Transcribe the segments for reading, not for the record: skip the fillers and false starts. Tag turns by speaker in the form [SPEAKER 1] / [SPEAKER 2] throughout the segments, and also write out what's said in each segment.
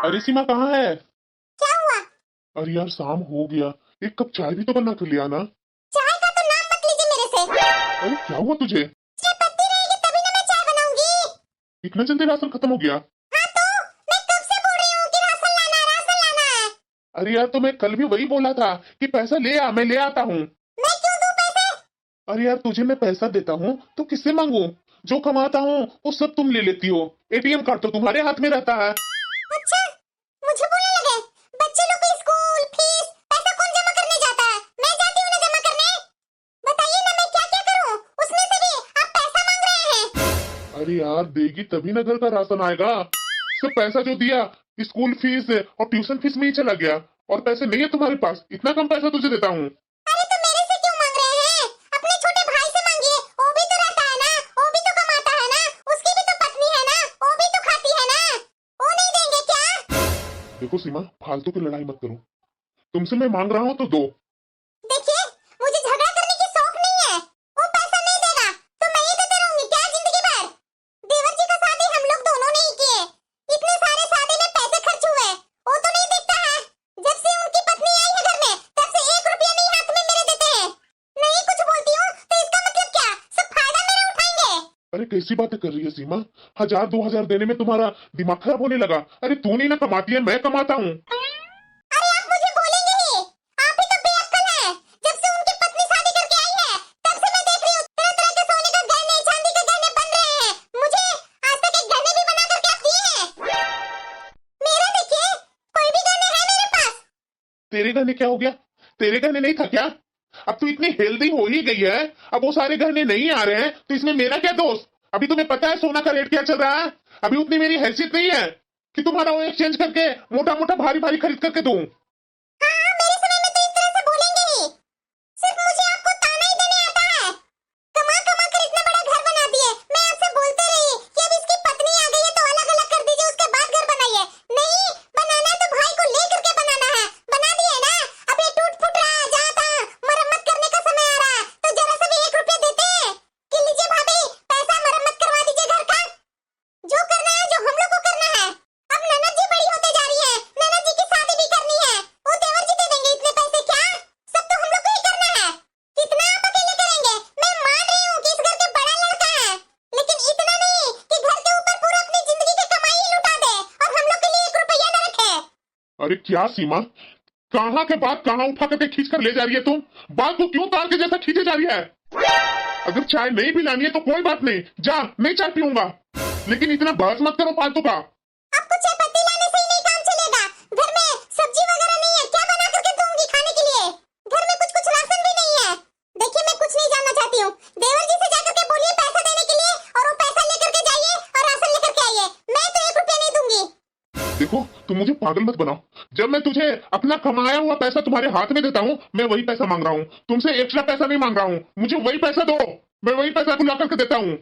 [SPEAKER 1] अरे सीमा कहाँ है?
[SPEAKER 2] क्या हुआ?
[SPEAKER 1] अरे यार शाम हो गया, एक कप चाय भी तो बना कर लिया ना।
[SPEAKER 2] चाय का तो नाम मत लीजिए मेरे से।
[SPEAKER 1] अरे क्या हुआ तुझे?
[SPEAKER 2] चाय पत्ती रहेगी तभी ना मैं चाय बनाऊंगी।
[SPEAKER 1] इतना जल्दी राशन खत्म हो गया?
[SPEAKER 2] हाँ तो मैं कब से बोल रही हूँ कि राशन लाना है।
[SPEAKER 1] अरे यार तो मैं कल भी वही बोला था कि पैसा ले आ, मैं ले आता हूँ।
[SPEAKER 2] मैं क्यों दूं पैसे?
[SPEAKER 1] अरे यार तुझे मैं पैसा देता हूँ तो किससे मांगू? जो कमाता हूँ वो सब तुम ले लेती हो। एटीएम कार्ड तो तुम्हारे हाथ में रहता है।
[SPEAKER 2] अच्छा, मुझे बोलने लगे। बच्चे लोग की स्कूल फीस पैसा कौन जमा करने जाता है? मैं जाती हूँ ना जमा करने। बताइए ना मैं क्या क्या करूँ? उसमें से भी आप पैसा मांग रहे हैं।
[SPEAKER 1] अरे यार देगी तभी ना घर का राशन आएगा। सब पैसा जो दिया स्कूल फीस और ट्यूशन फीस में ही चला गया, और पैसे नहीं है तुम्हारे पास। इतना कम पैसा तुझे देता हूँ।
[SPEAKER 2] अरे तो मेरे से क्यों मांग रहे हैं? अपने छोटे भाई से मांगिए, वो भी तो रहता है ना, वो भी तो कमाता है ना, उसकी भी तो पत्नी है ना, वो भी तो खाती है ना। वो नहीं देंगे क्या?
[SPEAKER 1] देखो सीमा, फालतू की लड़ाई मत करो। तुमसे मैं मांग रहा हूँ तो दो।
[SPEAKER 2] देखिए, मुझे झगड़ा करने की शौक नहीं है। वो पैसा नहीं देगा तो मैं ही देते रहूंगी क्या जिंदगी भर? देवर जी का शादी हम लोग दोनों ने ही किए। इतने सारे शादी में पैसे खर्च हुए, वो तो नहीं देखता है। जब से उनकी पत्नी आई है घर में तब से 1 रुपया नहीं हाथ में मेरे देते हैं। नहीं कुछ बोलती हूँ तो इसका मतलब क्या? सब फायदा मेरा उठाएंगे।
[SPEAKER 1] अरे कैसी बातें कर रही है सीमा? 1000 2000 देने में तुम्हारा दिमाग खराब होने लगा? अरे तू नहीं ना कमाती है, मैं कमाता हूँ।
[SPEAKER 2] अरे आप मुझे बोलेंगे ही। आप ही तो बेअक्ल हैं। जब से उनकी पत्नी शादी करके आई है तब से मैं देख रही हूँ तरह तरह के सोने का गहने चांदी के गहने बन रहे हैं। मुझे आज तक एक गहने भी बना करके आप दिए हैं? मेरा देखिए, कोई भी गहने है मेरे पास।
[SPEAKER 1] तेरे गहने क्या हो गया? तेरे गहने नहीं था क्या? अब तू इतनी हेल्दी हो ही गई है, अब वो सारे गहने नहीं आ रहे हैं तो इसमें मेरा क्या दोष? अभी तुम्हें पता है सोना का रेट क्या चल रहा है? अभी उतनी मेरी हैसियत नहीं है कि तुम्हारा वो एक्सचेंज करके मोटा मोटा भारी भारी खरीद करके दूं।
[SPEAKER 2] हाँ, मेरे समय में तो इस तरह से बोलेंगे ही। सिर्फ मुझे आपको ताना ही देने आता है। कमा कमा कर इतना बड़ा घर बना दिए। मैं आपसे बोलते रही कि अब इसकी पत्नी आ गई है तो अलग अलग कर दीजिए, उसके बाद घर बनाइए। नहीं बनाना है तो भाई को ले करके बनाना है। बना दिए ना, अब ये टूट फूट रहा है। जहाँ तहाँ मरम्मत करने का समय आ रहा है तो जरा सा भी 1 रुपया देते हैं कि लीजिए भाभी पैसा मरम्मत करवा दीजिए घर का। जो करना है जो हम लोग को करना है। अब ननद जी बड़ी होते जा रही है, ननद जी की शादी भी करनी है। वो देवर जी दे देंगे इतने पैसे क्या? सब तो हम लोग को ही करना है। कितना आप अकेले करेंगे? मैं मान रही हूँ कि इस घर के बड़ा लड़का है, लेकिन इतना नहीं कि घर के ऊपर पूरा अपनी जिंदगी की कमाई ही लुटा दे और हम लोग के लिए 1 रुपया न रखे।
[SPEAKER 1] अरे क्या सीमा, कहाँ के बात कहाँ उठा करके खींच कर ले जा रही है तुम? बात को क्यों तार के जैसा खींचे जा रही है? अगर चाय नहीं भी लानी है तो कोई बात नहीं, जा, नहीं चाय पीऊंगा, लेकिन इतना बहस मत करो फालतू का।
[SPEAKER 2] आपको चाय पत्ती लाने से ही नहीं काम चलेगा। घर में सब्जी वगैरह नहीं है, क्या बना करके दूंगी खाने के लिए? घर में कुछ कुछ राशन भी नहीं है। देखिए मैं कुछ नहीं जानना चाहती हूँ। देवर जी से जाकर के बोलिए पैसा देने के लिए, और वो पैसा लेकर के जाइए और राशन लेकर के आइए। मैं तो 1 रुपया नहीं दूंगी।
[SPEAKER 1] देखो तुम मुझे पागल मत बनाओ। जब मैं तुझे अपना कमाया हुआ पैसा तुम्हारे हाथ में देता हूँ, मैं वही पैसा मांग रहा हूँ। तुमसे एक्स्ट्रा पैसा नहीं मांग रहा हूँ। मुझे वही पैसा दो, मैं वही पैसा बुला करके देता हूँ।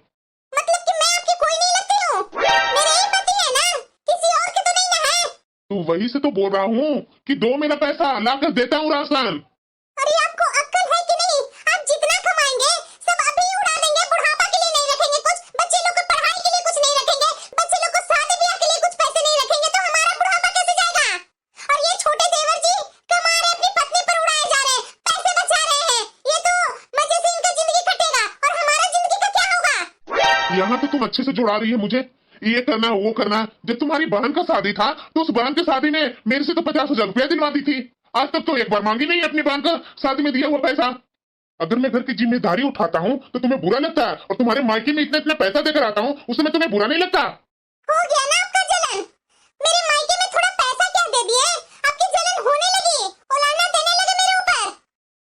[SPEAKER 2] मतलब कि मैं आपकी कोई नहीं लगती हूँ? मेरे ही पति है ना, किसी और के तो नहीं ना है?
[SPEAKER 1] तो वही से तो बोल रहा हूँ कि दो मेरा पैसा ला कर देता हूँ राशन।
[SPEAKER 2] अरे आपको अक्ल है कि नहीं? आप जितना कमाएंगे सब अभी ही उड़ा देंगे, बुढ़ापा के लिए नहीं रखेंगे कुछ, बच्चे लोग को पढ़ाई के लिए कुछ नहीं रखेंगे, बच्चे लोग को शादी ब्याह के लिए कुछ पैसे नहीं रखेंगे, तो हमारा बुढ़ापा कैसे जाएगा? और ये छोटे देवर जी कमा रहे, अपनी पत्नी पर उड़ाए जा रहे हैं, पैसे बचा रहे हैं। ये तो मजे से इनका जिंदगी कटेगा और हमारा जिंदगी का क्या होगा?
[SPEAKER 1] यहाँ तो तुम अच्छे से जुड़ा रही है मुझे, ये करना वो करना। जब तुम्हारी बहन का शादी था तो उस बहन की शादी में मेरे से तो 50,000 रुपया दिलवा दी थी। आज तक तो एक बार मांगी नहीं अपनी बहन का शादी में दिया हुआ पैसा। अगर मैं घर की जिम्मेदारी उठाता हूँ तो तुम्हें बुरा लगता है, और तुम्हारे मायके में इतना इतना पैसा देकर आता हूँ उसमें तुम्हें बुरा नहीं लगता?
[SPEAKER 2] हो गया ना आपका जलन? मेरे मायके में थोड़ा पैसा क्या दे दिए, आपकी जलन होने लगी, उलाहना देने लगे मेरे ऊपर।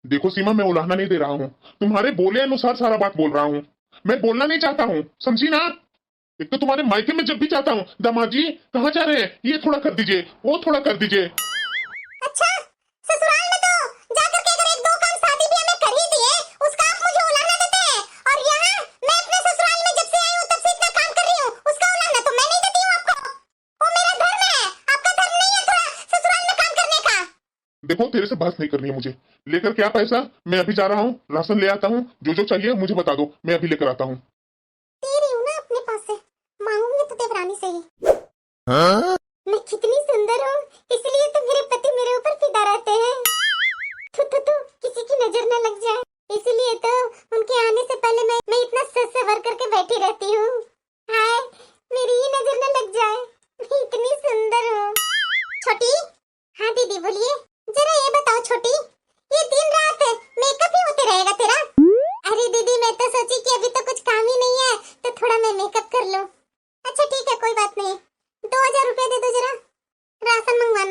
[SPEAKER 1] देखो सीमा, मैं उलाहना नहीं दे रहा हूँ, तुम्हारे बोले अनुसार सारा बात बोल रहा हूँ। मैं बोलना नहीं चाहता हूँ, समझी ना? एक तो तुम्हारे मायके में जब भी चाहता हूँ, दामाद जी कहाँ जा रहे हैं, ये थोड़ा कर दीजिए, वो थोड़ा कर दीजिए।
[SPEAKER 2] अच्छा, ससुराल में तो जाकर के अगर 1 2 काम शादी ब्याह में कर ही दिए, उसका आप मुझे उलाहना देते हैं। और यहाँ मैं अपने ससुराल में जब से आई हूँ तब से इतना काम कर रही हूँ, उसका उलाहना तो मैं नहीं देती हूँ आपको। वो मेरा धर्म है, आपका धर्म नहीं है थोड़ा ससुराल में काम करने का।
[SPEAKER 1] देखो तेरे से बहस नहीं करनी है मुझे। लेकर क्या पैसा, मैं अभी जा रहा हूँ, राशन ले आता हूँ, जो जो चाहिए मुझे बता दो, मैं अभी लेकर आता हूँ।
[SPEAKER 2] दे रही हूँ ना अपने पास से, मांगूंगी तो देवरानी से ही। हाँ? मैं कितनी सुंदर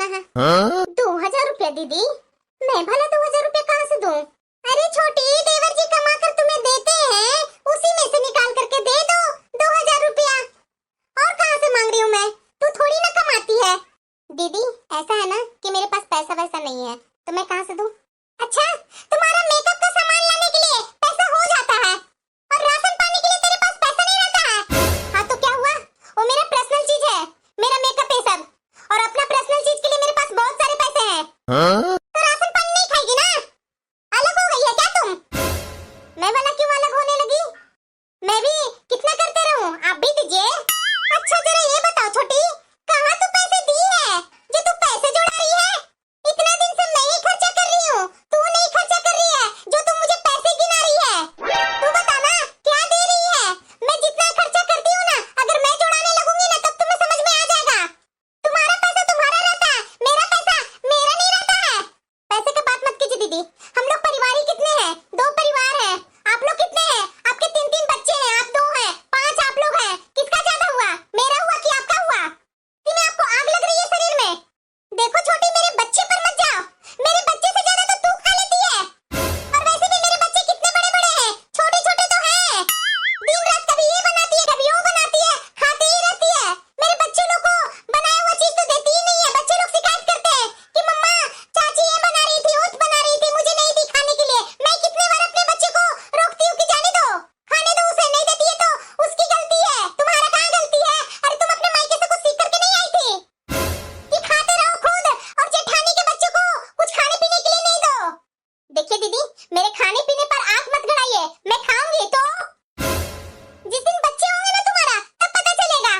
[SPEAKER 2] मंगवाना है। 2000 रुपया दीदी, मैं भला 2000 रुपया कहाँ से दूं? अरे छोटी, देवर जी कमा कर तुम्हें देते हैं, उसी में से निकाल करके दे दो 2000 रुपया। और कहाँ से मांग रही हूँ मैं? तू थोड़ी ना कमाती है। दीदी ऐसा है ना कि मेरे पास पैसा वैसा नहीं है, तो मैं कहाँ से दूं? अच्छा, तुम्हारा मेकअप का सामान लाने के लिए पैसा हो जाता है और राशन पानी के लिए तेरे पास पैसा नहीं रहता है। हाँ तो क्या हुआ? वो मेरा पर्सनल चीज है, मेरा मेकअप है सब, और अपना पर्सनल चीज के लिए मेरे पास बहुत सारे पैसे हैं। तो राशन पानी नहीं खाएगी ना? अलग हो गई है क्या तुम? मैं वाला क्यों अलग होने लगी? मैं भी कितना करते रहूं, आप भी दीजिए। अच्छा जरा ये बताओ छोटी, कहाँ तू पैसे दी है जो तू पैसे जुड़ा रही है? इतना दिन से मैं ही खर्चा कर रही हूँ, तू नहीं खर्चा कर रही है जो तू मुझे पैसे गिना रही है। तू बता ना क्या दे रही है? मैं जितना खर्चा करती हूँ ना, अगर मैं जुड़ाने लगूंगी ना तब तुम्हें समझ में आ जाएगा। तुम्हारा पैसा तुम्हारा रहता है, मेरा पैसा मेरा नहीं रहता है। पैसे की बात मत कीजिए दीदी, हम लोग परिवार ही कितने हैं? 2 परिवार हैं। आप लोग कितने हैं? आपके 3-3 बच्चे हैं, आप 2 हैं, 5 आप लोग हैं। किसका ज्यादा हुआ, मेरा हुआ कि आपका हुआ? कि मैं आपको आग लग रही है शरीर में? देखो छोटी, मेरे बच्चे पर मत जाओ, मेरे बच्चे से ज्यादा तो तू खा लेती है। और वैसे भी मेरे बच्चे कितने बड़े बड़े हैं, छोटे छोटे तो हैं। दिन रात कभी ये बनाती है कभी वो बनाती है, खाती ही रहती है। मेरे बच्चे लोग को बनाया हुआ चीज तो देती ही नहीं है। बच्चे लोग शिकायत करते हैं कि मम्मा चाची ये बना रही थी, वो बना रही थी, मुझे नहीं दी खाने के लिए। मैं कितने बार अपने बच्चे को रोकती हूँ कि जाने दो, खाने दो उसे, नहीं देती है तो उसकी गलती है, तुम्हारा कहाँ गलती है? अरे तुम अपने मायके से कुछ सीख करके नहीं आई थी कि खाते रहो खुद और जेठानी के बच्चों को कुछ खाने पीने के लिए नहीं दो? देखिए दीदी, मेरे खाने पीने पर आंख मत गड़ाइए, मैं खाऊंगी तो जिस दिन बच्चे होंगे ना तुम्हारा, तब पता चलेगा।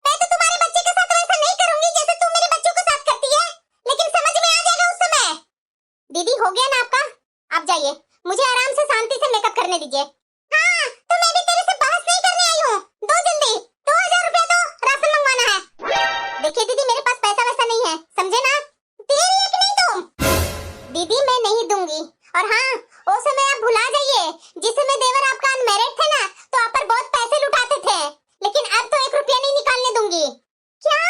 [SPEAKER 2] मैं तो तुम्हारे बच्चे के साथ वैसा नहीं करूंगी जैसे तुम मेरे बच्चों के साथ करती है, लेकिन समझ में आ जाएगा उस समय। दीदी हो गया ना आपका, आप जाइए, मुझे आराम से शांति से मेकअप करने दीजिए। हाँ तो मैं भी तेरे से बहस नहीं करने आई हूँ, दो जल्दी 2000 रुपया दो, राशन मंगवाना है। देखिए दीदी, मेरे पास पैसा वैसा नहीं है, समझे ना? दे रही है कि नहीं तुम? दीदी मैं नहीं दूंगी। और हाँ, वो समय आप भुला जाइए जिस समय देवर आपका अनमैरिड थे ना, तो आप पर बहुत पैसे लुटाते थे, लेकिन अब तो 1 रुपया नहीं निकालने दूंगी। क्या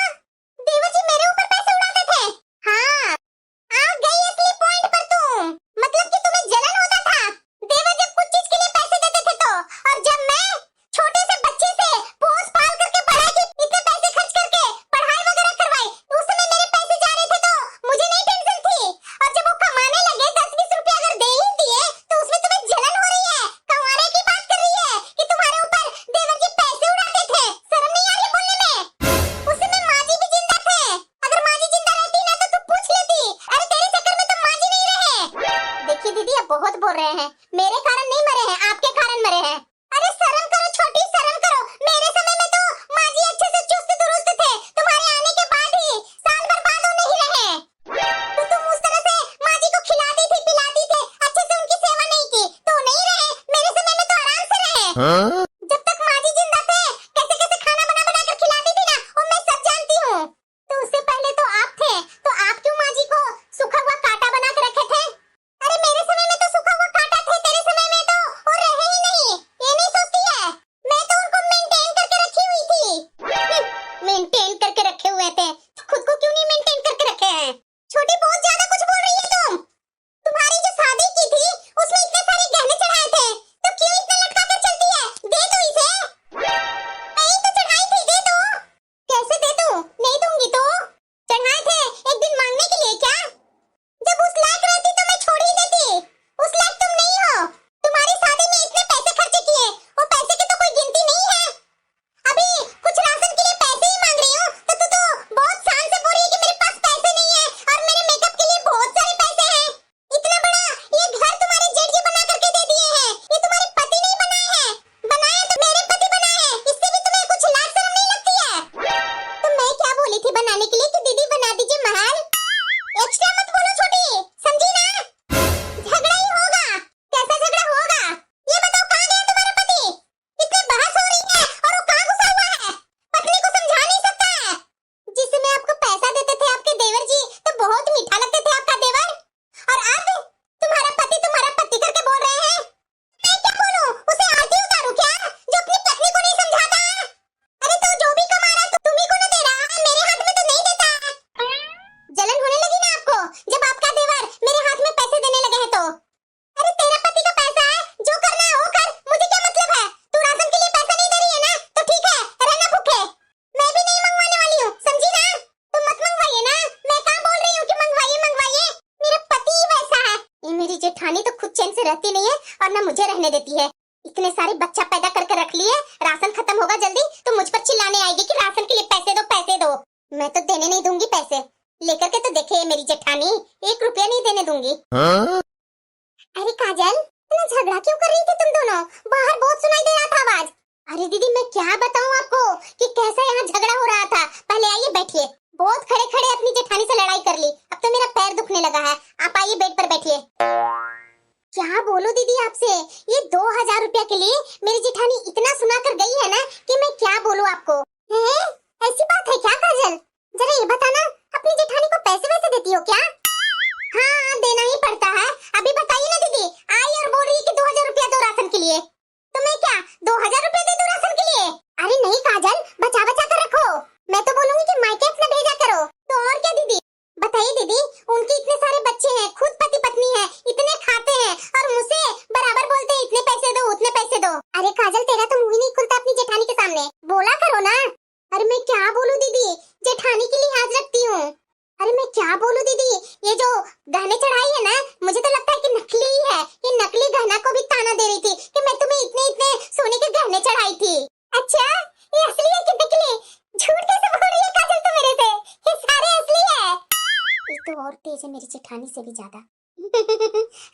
[SPEAKER 2] देवर जी मेरे ऊपर पैसे उड़ाते थे? हाँ, आ गई असली पॉइंट पर तुम। मतलब कि तुम्हें जलन होता था देवर जब कुछ चीज के लिए पैसे देते थे तो, और जब मैं छोटे से बच्चे से पोस पाल करके पढ़ाई की, इतने पैसे खर्च करके पढ़ाई वगैरह करवाई, उस समय मेरे पैसे जा रहे थे तो मुझे नहीं टेंशन थी। और जब वो कमाने लगे 10-20 रुपया अगर दे ही दिए तो उसमें तुम्हें जलन हो रही है, कंवारे की बात कर रही है कि तुम्हारे ऊपर देवर जी पैसे उड़ाते थे। शर्म नहीं आ रही बोलने में? उस समय माँ जी भी जिंदा थे, अगर माँ जी जिंदा रहती ना तो तू पूछ लेती। अरे तेरे चक्कर में तो माँ जी नहीं रहे। देखिए दीदी, आप बहुत बोल रहे हैं, मेरे कारण नहीं मरे हैं, आपके कारण मरे हैं। अरे शर्म करो छोटी, शर्म करो। मेरे समय में तो माँ जी अच्छे से चुस्त दुरुस्त थे, तुम्हारे आने के बाद ही साल भर बाद वो नहीं रहे। तो तुम उस तरह से माँ जी को खिलाती थी, पिलाती थे, अच्छे से उनकी सेवा नहीं की तो नहीं रहे। मेरे समय में तो आराम से रहे। जब तक माँ जी जिंदा थे कैसे कैसे खाना बना बना कर खिलाती थी ना, वो मैं सब जानती हूँ। तो उससे पहले तो आप थे, तो आप क्यों माँ जी को सूखा हुआ कांटा बना के रखे थे? अरे मेरे समय में तो सूखा हुआ कांटा थे, तेरे समय में तो वो रहे ही नहीं। ये नहीं सोचती है? मैं तो उनको मेंटेन करके रखी हुई थी। मेंटेन करके रखे हुए थे, खुद को क्यों नहीं मेंटेन करके रखे हैं? छोटी बहुत ज्यादा कुछ बोल रही है तुम। तुम्हारी जो शादी की थी उसमें इतने सारे गहने चढ़ाए थे, तो क्यों इतना लटका कर चलती है? दे जेठानी तो खुद चैन से रहती नहीं है और ना मुझे रहने देती है। इतने सारे बच्चा पैदा करके रख लिए, राशन खत्म होगा जल्दी तो मुझ पर चिल्लाने आएगी कि राशन के लिए पैसे दो पैसे दो। मैं तो देने नहीं दूंगी पैसे, लेकर के तो देखे मेरी जेठानी, 1 रुपया नहीं देने दूंगी। अरे काजल, इतना झगड़ा क्यों कर रही थी तुम दोनों? बाहर बहुत सुनाई दे रहा था आवाज। अरे दीदी मैं क्या बताऊं आपको कि कैसा यहाँ झगड़ा हो रहा था। पहले आइए बैठिए। बहुत खड़े खड़े अपनी जेठानी से लड़ाई कर ली, अब तो मेरा पैर दुखने लगा है। आप आइए बेड पर बैठिए। क्या बोलूं दीदी आपसे, ये 2000 रुपया के लिए मेरी जेठानी इतना सुना कर गई है ना कि मैं क्या बोलूं आपको। ऐसी बात है क्या काजल? जरा ये बताना, अपनी जेठानी को पैसे वैसे देती हो क्या? हाँ देना ही पड़ता है। अभी बताइए ना दीदी, आई और बोल रही है कि 2000 रुपया दो राशन के लिए, तो मैं क्या 2000 रुपया दे दूं राशन के लिए? अरे नहीं काजल, बचा बचा कर रखो। मैं तो बोलूंगी कि मायके अपना भेजा करो। तो और क्या दीदी? बताइए दीदी, उनके इतने सारे बच्चे हैं, खुद पति पत्नी है, इतने खाते हैं और मुझसे बराबर बोलते हैं इतने पैसे दो उतने पैसे दो। अरे काजल तेरा तो मुंह ही नहीं खुलता अपनी जेठानी के सामने, बोला करो ना। अरे मैं क्या बोलूं दीदी, जेठानी की लिहाज रखती हूँ। अरे मैं क्या बोलूं दीदी, ये जो गहने चढ़ाई है ना, मुझे तो लगता है कि नकली ही है। ये नकली गहना को भी ताना दे रही थी कि मैं तुम्हें इतने इतने सोने के गहने चढ़ाई थी। अच्छा ये असली है कि नकली? झूठ कैसे बोल रही है काजल तो मेरे से? ये सारे असली है। ये तो और तेज है मेरी जेठानी से भी ज्यादा।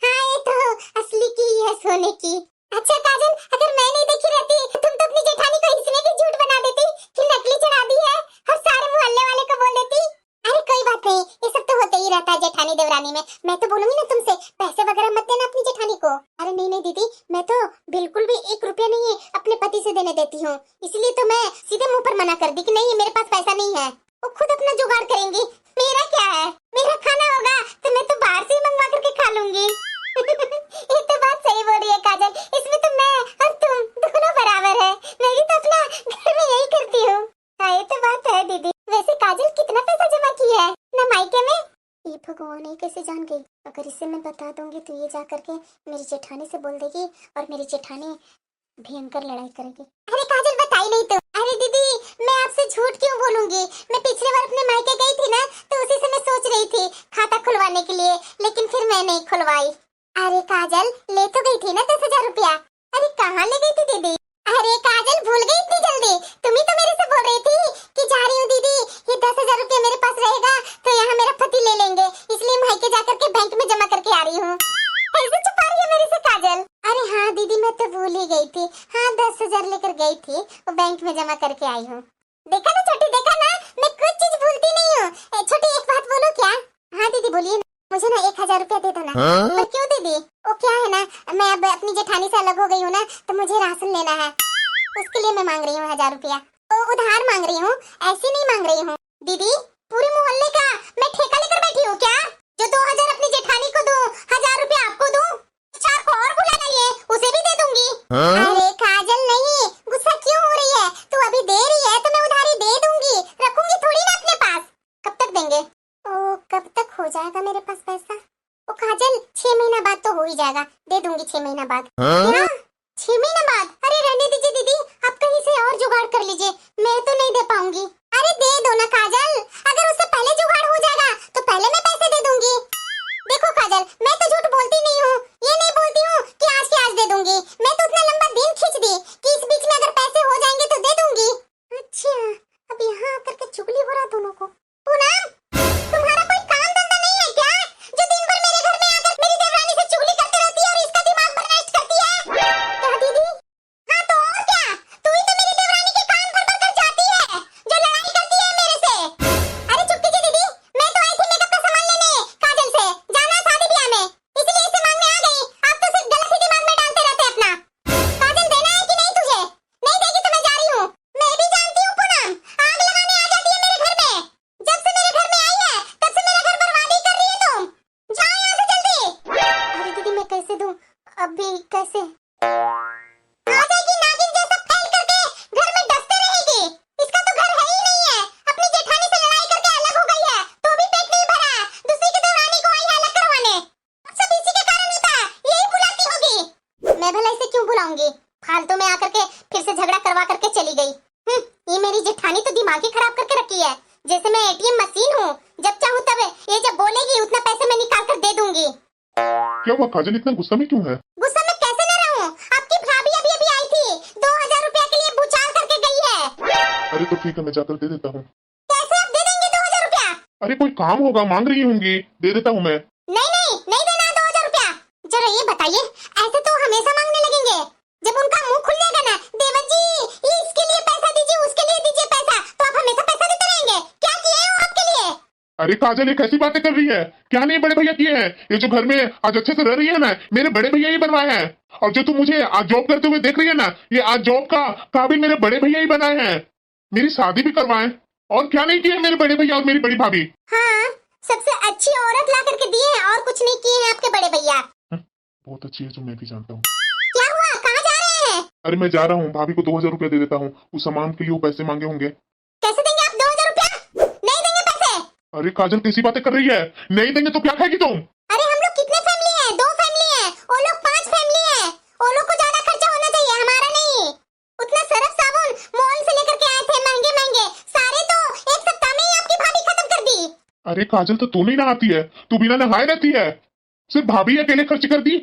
[SPEAKER 2] हाँ ये तो असली की है, सोने की। अच्छा काजल, अगर मैं नहीं देखी रहती तुम तो अपनी जेठानी को इसने भी झूठ बना देती कि नकली चढ़ा दी है और सारे मोहल्ले वाले को बोल देती। अरे कोई बात नहीं, ये सब तो होते ही रहता है जेठानी देवरानी में। मैं तो बोलूंगी ना तुमसे, पैसे वगैरह मत देना अपनी जेठानी को। अरे नहीं नहीं दीदी, मैं तो बिल्कुल भी 1 रुपया नहीं अपने पति से देने देती हूँ, इसलिए तो मैं सीधे मुंह पर मना कर दी कि नहीं मेरे पास पैसा नहीं है। वो खुद अपना जुगाड़ करेंगी, मेरा क्या है? मेरा खाना होगा तो मैं तो बाहर से ही मंगवा करके खा लूंगी। ये तो बात सही बोल रही है काजल, इसमें तो मैं और तुम दोनों बराबर है। मैं भी तो अपना घर में यही करती हूँ। हाँ ये तो बात है दीदी। वैसे काजल कितना पैसा जमा किया है ना मायके में? ये भगवान ही कैसे जान गई? अगर इसे मैं बता दूंगी तो ये जा करके मेरी जेठानी से बोल देगी और मेरी जेठानी भयंकर लड़ाई करेगी। अरे काजल बताई नहीं तो। अरे दीदी मैं आपसे झूठ क्यों बोलूंगी? मैं पिछले बार अपने मायके गई थी ना, तो उसी से मैं सोच रही थी खाता खुलवाने के लिए, लेकिन फिर मैं नहीं खुलवाई। अरे काजल ले तो गई थी ना 10,000 रुपया। अरे कहाँ ले गई थी दीदी? अरे काजल भूल गई इतनी जल्दी? तुम ही तो मेरे से बोल रही थी कि जा रही हूँ दीदी, ये 10,000 रुपया मेरे पास रहेगा तो यहाँ मेरा पति ले लेंगे, इसलिए मायके जाकर के बैंक में जमा करके आ रही हूँ। ऐसे छुपा रही है मेरे से काजल? अरे हाँ दीदी मैं तो भूल ही गई थी। हाँ 10,000 लेकर गई थी, वो बैंक में जमा करके आई हूँ। देखा ना छोटी, देखा ना, मैं कुछ चीज भूलती नहीं हूँ। छोटी एक बात बोलो क्या? हाँ दीदी बोलिए। मुझे ना 1000 रुपया दे दो ना। पर क्यों दीदी? वो क्या है ना, मैं अब अपनी जेठानी से अलग हो गई हूँ ना, तो मुझे राशन लेना है, उसके लिए मैं मांग रही हूँ 1000 रुपया। तो उधार मांग रही हूँ, ऐसे नहीं मांग रही हूँ। दीदी पूरे मोहल्ले का मैं ठेका लेकर बैठी हूँ क्या? जो 2000 अपनी जेठानी को दूं, 1000 रुपया आपको दूं, 4 को और बुला लाइए, उसे भी दे दूंगी। अरे काजल नहीं, गुस्सा क्यों हो रही है? तू अभी दे रही है तो मैं उधारी दे दूंगी, रखूंगी थोड़ी ना अपने पास। कब तक देंगे? ओ कब तक हो जाएगा मेरे पास पैसा? ओ काजल 6 महीना बाद तो हो ही जाएगा, दे दूंगी 6 महीना बाद। क्या 6 महीना बाद? अरे रहने दीजिए दीदी, आप कहीं से और जुगाड़ कर लीजिए, मैं तो नहीं दे पाऊंगी। अरे दे दो ना काजल, अगर उससे पहले जुगाड़ हो जाएगा तो पहले मैं पैसे दे दूंगी। देखो काजल मैं तो झूठ बोलती नहीं हूँ, ये नहीं बोलती हूँ कि आज के आज दे दूंगी, मैं तो उतना लंबा दिन खींच दी कि इस बीच में अगर पैसे हो जाएंगे तो दे दूंगी। अच्छा अब यहाँ आकर के चुगली हो रहा दोनों को। पूनम तुम्हारा कोई काम धंधा नहीं है क्या, जो दिन भर मेरे घर में आकर मेरी देवरानी से चुगली करते रहती है और इसका दिमाग बर्बाद करती है? क्या दीदी? हाँ तो और क्या, तू ही तो मेरी देवरानी के कान भर भर कर जाती है, जो लड़ाई करती है मेरे से। अरे चुप कीजिए दीदी, मैं तो आई थी मेकअप का सामान लेने काजल से, जाना शादी ब्याह में, इसलिए इसे मांगने आ गई। आप तो सिर्फ गलत ही दिमाग में डालते रहते अपना। काजल देना है कि नहीं तुझे? नहीं देगी तो मैं जा रही हूँ। मैं भी जानती हूँ पूनम, आग लगाने आ जाती है मेरे घर में, जब से मेरे घर में आई है तब से मेरा घर बर्बादी कर रही है तुम। जाओ यहाँ से जल्दी। अरे दीदी मैं कैसे दूं, अभी कैसे? आ जाएगी नागिन जैसा फैल करके घर में डसते रहेगी, इसका तो घर है ही नहीं है, अपनी जेठानी से लड़ाई करके अलग हो गई है, तो भी पेट नहीं भरा है, दूसरी की देवरानी को आई है अलग करवाने। सब इसी के कारण होता है, यही बुलाती होगी। मैं भला इसे क्यों बुलाऊंगी, फालतू में आकर के फिर से झगड़ा करवा करके चली गई। ये मेरी जेठानी तो दिमाग ही खराब करके रखी है, जैसे मैं एटीएम मशीन हूँ, जब चाहूँ तब ये जब बोलेगी उतना पैसे मैं निकाल कर दे दूंगी।
[SPEAKER 1] क्या हुआ काजल, इतना गुस्सा में क्यों है?
[SPEAKER 2] गुस्सा में कैसे न रहूं? आपकी भाभी अभी अभी आई थी, 2000 रुपया के लिए भूचाल करके गई है।
[SPEAKER 1] अरे तो ठीक है, मैं जाकर दे देता हूँ।
[SPEAKER 2] कैसे आप दे देंगे 2000 रुपया?
[SPEAKER 1] अरे कोई काम होगा, मांग रही होंगी, दे देता हूँ मैं।
[SPEAKER 2] नहीं नहीं नहीं देना 2000 रुपया। जरा ये बताइए, ऐसे तो हमेशा मांगने लगेंगे, जब उनका मुंह खुल जाएगा ना, देवर जी ये इसके लिए पैसा दीजिए, उसके लिए दीजिए पैसा, तो आप हमेशा पैसा देते रहेंगे। क्या किए हैं वो आपके लिए?
[SPEAKER 1] अरे काजल, ये कैसी बातें कर रही है? क्या नहीं बड़े भैया किए हैं? ये जो घर में आज अच्छे से रह रही है ना, मेरे बड़े भैया ही बनवाए हैं। और जो तुम मुझे आज जॉब करते हुए देख रही है ना, ये आज जॉब का काबिल मेरे बड़े भैया ही बनाए हैं। मेरी शादी भी करवाए, और क्या नहीं किए मेरे बड़े भैया और मेरी बड़ी भाभी?
[SPEAKER 2] हाँ, सबसे अच्छी औरत ला करके दी है, और कुछ नहीं किए हैं आपके बड़े भैया।
[SPEAKER 1] बहुत अच्छी है, जो मैं भी जानता हूँ।
[SPEAKER 2] क्या हुआ, कहाँ जा रहे हैं?
[SPEAKER 1] अरे मैं जा रहा हूँ, भाभी को 2000 रुपया दे देता हूँ, उस सामान के लिए वो पैसे मांगे होंगे।
[SPEAKER 2] कैसे देंगे आप 2000 रुपया? नहीं देंगे पैसे।
[SPEAKER 1] अरे काजल, कैसी बातें कर रही है? नहीं देंगे तो क्या खाएगी तुम?
[SPEAKER 2] अरे हम लोग कितने फैमिली है? 2 फैमिली है, वो लोग 5 फैमिली है। वो लोग को ज्यादा खर्चा होना चाहिए, हमारा नहीं। उतना सरफ साबुन मॉल से लेकर के आए थे, महंगे महंगे सारे, तो एक सप्ताह में ही आपकी भाभी खत्म कर दी।
[SPEAKER 1] अरे काजल, तो तू नहीं नहाती है, तू बिना नहाए रहती है, सिर्फ भाभी अकेले खर्च कर दी।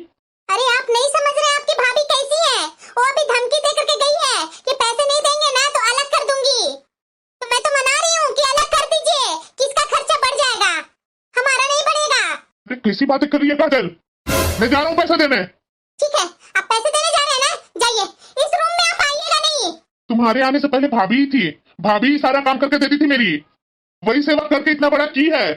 [SPEAKER 2] अरे आप नहीं समझ रहे आपकी भाभी कैसी है। वो अभी धमकी दे करके गई है कि पैसे नहीं देंगे ना तो अलग कर दूंगी। तो मैं तो मना रही हूँ कि अलग कर दीजिए, किसका खर्चा बढ़ जाएगा, हमारा नहीं बढ़ेगा।
[SPEAKER 1] अरे कैसी बातें कर रही है काजल? मैं जा रहा हूँ पैसा देने।
[SPEAKER 2] ठीक है, आप पैसे देने जा रहे हैं ना, जाइए, इस रूम में आप आइएगा नहीं।
[SPEAKER 1] तुम्हारे आने से पहले भाभी ही थी, भाभी ही सारा काम करके देती थी मेरी, वही सेवा करके इतना बड़ा की है।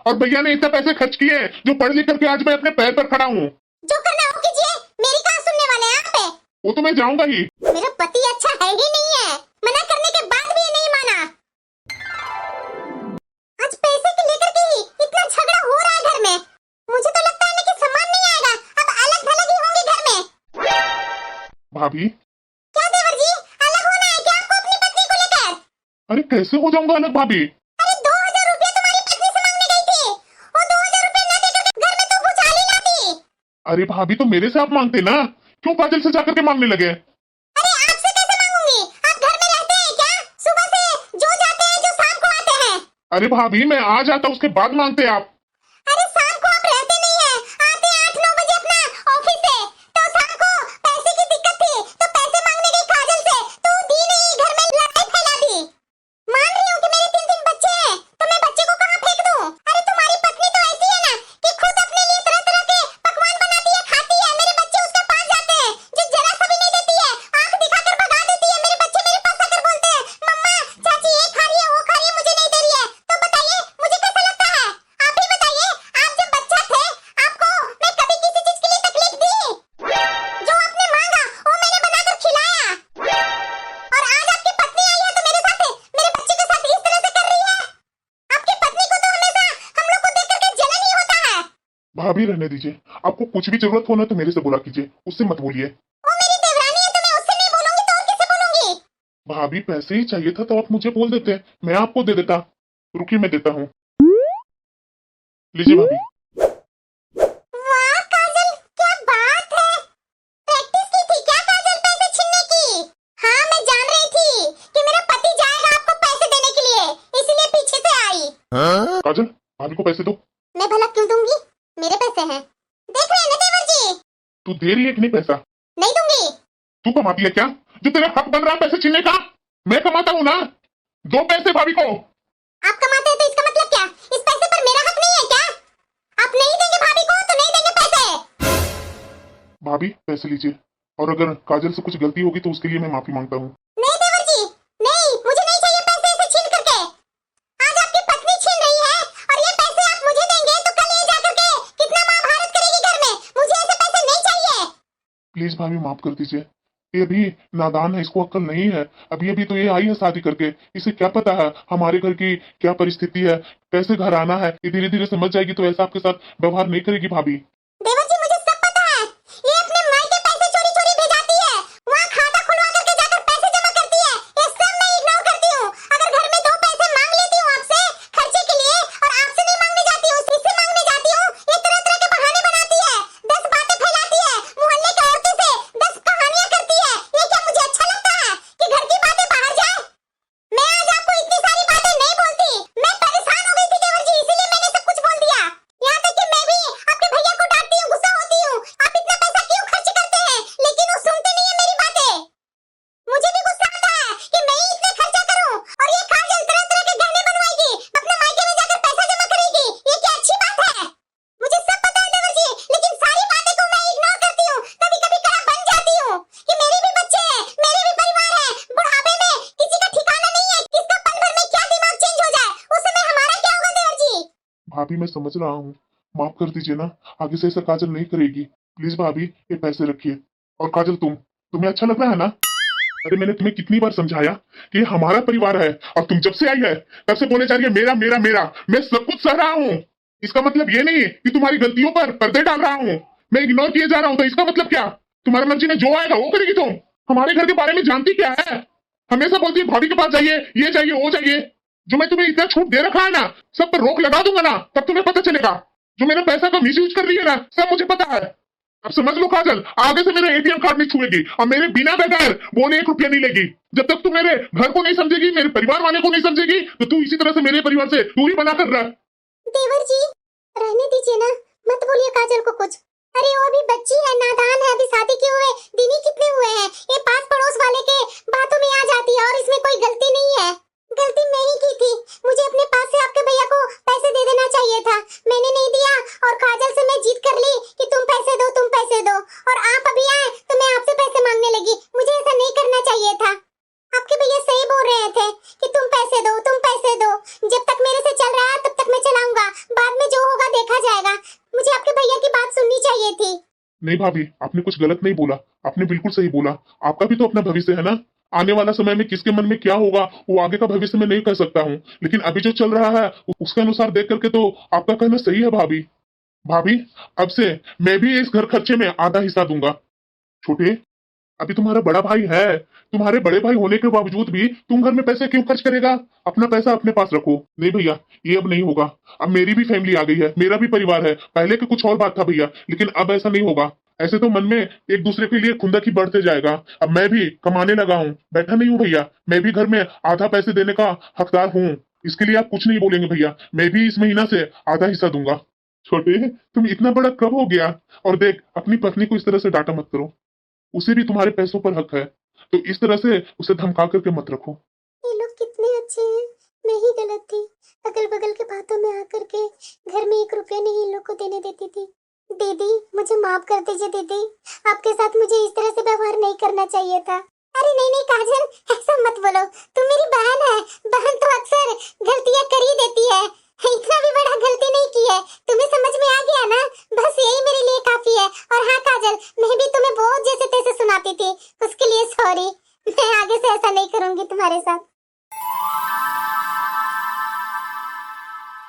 [SPEAKER 1] और भैया ने इतने पैसे खर्च किए, जो पढ़ लिख करके आज मैं अपने पैर पर खड़ा हूँ।
[SPEAKER 2] जो करना हो कीजिए, मेरी कहाँ सुनने वाले हैं आप?
[SPEAKER 1] वो तो मैं जाऊंगा ही।
[SPEAKER 2] मेरा पति अच्छा है ही नहीं है, मना करने के बाद भी ये नहीं माना। आज पैसे के लेकर के ही इतना झगड़ा हो रहा है घर में। मुझे तो लगता है ना कि सामान नहीं आएगा, अब अलग थलग ही होंगे घर में।
[SPEAKER 1] भाभी,
[SPEAKER 2] क्या देवर जी, अलग होना है क्या आपको अपनी पत्नी को लेकर?
[SPEAKER 1] अरे कैसे हो जाऊंगा अलग भाभी?
[SPEAKER 2] अरे 2000 रुपया तुम्हारी पत्नी से मांगने गई थी, वो 2000 रुपया न देकर के घर में तो भूचाल ही लाती।
[SPEAKER 1] अरे भाभी, तो मेरे से आप मांगते ना, क्यों काजल से जाकर के मांगने लगे?
[SPEAKER 2] अरे आपसे कैसे मांगूंगी, आप घर में रहते हैं क्या? सुबह से जो जाते हैं, जो शाम को आते हैं।
[SPEAKER 1] अरे भाभी, मैं आ जाता उसके बाद मांगते आप।
[SPEAKER 2] अरे शाम को आप रहते नहीं है, आते 8-9 बजे अपना ऑफिस से, तो शाम को पैसे की दिक्कत थी तो पैसे मांगने गई काजल से, तो दी नहीं, घर में लड़ाई फैला दी। मान रही हूँ कि मेरे 3 बच्चे हैं, तो मैं बच्चे को कहाँ फेंक दूँ? अरे तुम्हारी पत्नी तो ऐसी है ना कि खुद अपने लिए तरह तरह के पकवान बनाती है, खाती है, मेरे बच्चे उसके पास जाते हैं, जो जरा सा भी नहीं देती है, आंख दिखाकर भगा देती है। मेरे बच्चे मेरे पास आकर बोलते हैं, मम्मा चाची ये खा रही है, वो खा रही है, मुझे नहीं दे रही है। तो बताइए मुझे कैसा लगता है? आप ही बताइए, आप जब बच्चा थे, आपको मैं कभी किसी चीज के लिए तकलीफ दी? जो आपने मांगा वो मैंने बनाकर खिलाया, और आज आपकी पत्नी आई है तो मेरे साथ, मेरे बच्चे के साथ इस तरह से कर रही है। आपकी पत्नी को तो हमेशा हम लोग को देख करके जलन ही होता है।
[SPEAKER 1] भाभी रहने दीजिए, आपको कुछ भी जरूरत हो ना तो मेरे से बोला कीजिए, उससे मत बोलिए।
[SPEAKER 2] वो मेरी देवरानी है तो मैं उससे नहीं बोलूंगी तो और किससे बोलूंगी?
[SPEAKER 1] भाभी, पैसे ही चाहिए था तो आप मुझे बोल देते, मैं आपको दे देता। रुकिए, मैं देता हूँ, लीजिए भाभी।
[SPEAKER 2] वाह काजल, क्या बात है, प्रैक्टिस की थी क्या काजल पैसे छीनने की? हाँ मैं जान रही थी कि मेरा पति जाएगा आपको पैसे देने के लिए, इसलिए पीछे से आई।
[SPEAKER 1] काजल, भाभी को पैसे दो।
[SPEAKER 2] मैं भला क्यों दूंगी, मेरे पैसे हैं, देख रहे हैं ना देवर जी।
[SPEAKER 1] तू दे रही है कि नहीं पैसा?
[SPEAKER 2] नहीं दूंगी।
[SPEAKER 1] तू कमाती है क्या, जो तेरा हक बन रहा है पैसे छीनने का? मैं कमाता हूँ ना, दो पैसे भाभी को।
[SPEAKER 2] आप कमाते हैं तो इसका मतलब क्या, इस पैसे पर मेरा हक नहीं है क्या? आप नहीं देंगे भाभी को तो नहीं देंगे पैसे।
[SPEAKER 1] भाभी पैसे लीजिए, और अगर काजल से कुछ गलती होगी तो उसके लिए मैं माफी मांगता हूँ।
[SPEAKER 2] नहीं देवर जी, नहीं, मुझे नहीं चाहिए पैसे ऐसे छीन करके। आज आपकी पत्नी छीन रही है और ये पैसे आप मुझे देंगे तो कल ये जाकर के कितना महाभारत करेगी घर में। मुझे ऐसे पैसे नहीं चाहिए।
[SPEAKER 1] प्लीज भाभी, माफ कर दीजिए, ये भी नादान है, इसको अक्ल नहीं है। अभी तो ये आई है शादी करके, इसे क्या पता है हमारे घर की क्या परिस्थिति है, कैसे घर आना है। ये धीरे धीरे समझ जाएगी तो ऐसा आपके साथ व्यवहार नहीं करेगी भाभी।
[SPEAKER 2] देवर जी मुझे सब पता है, ये अपने मायके पैसे चोरी चोरी भेजाती है, वहाँ खाता खुलवा करके जाकर पैसे जमा करती है, ये सब मैं इग्नोर करती हूँ। अगर घर में 2 पैसे मांग लेती हूँ आपसे खर्चे के लिए, और आपसे नहीं मांगने जाती हूँ, इससे मांगने जाती हूँ, ये तरह तरह के बहाने बनाती है, 10 बातें फैलाती है, मोहल्ले की औरतों से 10 कहानियां करती है। ये क्या मुझे अच्छा लगता है कि घर की बातें बाहर जाए? मैं आज आपको इतनी सारी बातें नहीं बोलती, मैं परेशान हो गई थी देवर जी, इसीलिए मैंने सब कुछ बोल दिया। यहाँ तक कि मैं भी आपके भैया को
[SPEAKER 1] भाभी मैं समझ रहा हूँ, माफ कर दीजिए ना, आगे से ऐसा काजल नहीं करेगी। प्लीज भाभी ये पैसे रखिए। और काजल तुम्हें अच्छा लग रहा है ना? अरे मैंने तुम्हें कितनी बार समझाया कि ये हमारा परिवार है, और तुम जब से आई है तब से बोले जा रही है मेरा मेरा मेरा। मैं सब कुछ सह रहा हूँ। इसका मतलब ये नहीं कि तुम्हारी गलतियों पर पर्दे डाल रहा हूँ, मैं इग्नोर किए जा रहा हूँ। तो इसका मतलब क्या? तुम्हारी मर्जी में जो आएगा वो करेगी तुम? हमारे घर के बारे में जानती क्या है? हमेशा बोलती है भाभी के पास जाइए, ये चाहिए वो चाहिए। जो मैं तुम्हें इतना छूट दे रखा है ना, सब पर रोक लगा दूंगा ना, तब तुम्हें पता चलेगा। जो मेरे पैसा का मिसयूज कर रही है ना, सब मुझे पता है। अब समझ लो काजल, आगे से मेरा एटीएम कार्ड नहीं छुएगी और मेरे बिना बगैर बोले 1 रुपया नहीं लेगी। जब तक तू मेरे घर को नहीं समझेगी, मेरे परिवार वाले को नहीं समझेगी, तो तू इसी तरह से मेरे परिवार से दूरी बना कर रहा।
[SPEAKER 2] देवर जी रहने दीजिए ना, मत बोलिए काजल को कुछ। अरे वो अभी बच्ची है, नादान है, अभी शादी किए हुए दिन ही कितने हुए हैं। ये पास पड़ोस वाले के बातों में आ जाती है, और इसमें कोई गलती नहीं है। गलती मैं ही की थी, मुझे अपने पास से आपके भैया को पैसे दे देना चाहिए था, मैंने नहीं दिया। और काजल से मैं जीत कर ली कि तुम पैसे दो तुम पैसे दो, और आप अभी आए तो मैं आपसे पैसे मांगने लगी। मुझे ऐसा नहीं करना चाहिए था। आपके भैया सही बोल रहे थे कि तुम पैसे दो तुम पैसे दो। जब तक मेरे से चल रहा है तब तक मैं चलाऊंगा, बाद में जो होगा देखा जाएगा। मुझे आपके भैया की बात सुननी चाहिए थी।
[SPEAKER 1] नहीं भाभी, आपने कुछ गलत नहीं बोला, आपने बिल्कुल सही बोला। आपका भी तो अपना भविष्य है ना। आने वाला समय में किसके मन में क्या होगा वो आगे का भविष्य में नहीं कह सकता हूँ, लेकिन अभी जो चल रहा है उसके अनुसार देख करके तो आपका कहना सही है भाभी। भाभी अब से मैं भी इस घर खर्चे में आधा हिस्सा दूंगा। छोटे, अभी तुम्हारा बड़ा भाई है, तुम्हारे बड़े भाई होने के बावजूद भी तुम घर में पैसे क्यों खर्च करेगा? अपना पैसा अपने पास रखो। नहीं भैया, ये अब नहीं होगा। अब मेरी भी फैमिली आ गई है, मेरा भी परिवार है। पहले के कुछ और बात था भैया, लेकिन अब ऐसा नहीं होगा। ऐसे तो मन में एक दूसरे के लिए खुंदक ही बढ़ते जाएगा। अब मैं भी कमाने लगा हूँ, बैठा नहीं हूँ भैया। मैं भी घर में आधा पैसे देने का हकदार हूँ। इसके लिए आप कुछ नहीं बोलेंगे भैया, मैं भी इस महीना से आधा हिस्सा दूंगा। छोटे, तुम इतना बड़ा कब हो गया? और देख, अपनी पत्नी को इस तरह से डांटा मत करो, उसे भी तुम्हारे पैसों पर हक है, तो इस तरह से उसे धमका करके मत रखो।
[SPEAKER 2] ये लोग कितने अच्छे हैं, मैं ही गलत थी। अगल बगल के बातों में आकर के घर में 1 रुपया नहीं इन लोग को देने देती थी। दीदी मुझे माफ कर दीजिए दीदी, आपके साथ मुझे इस तरह से व्यवहार नहीं करना चाहिए था। अरे नहीं नहीं काजल, ऐसा मत बोलो, तुम मेरी बहन है। बहन तो अक्सर गलतियां कर ही देती है।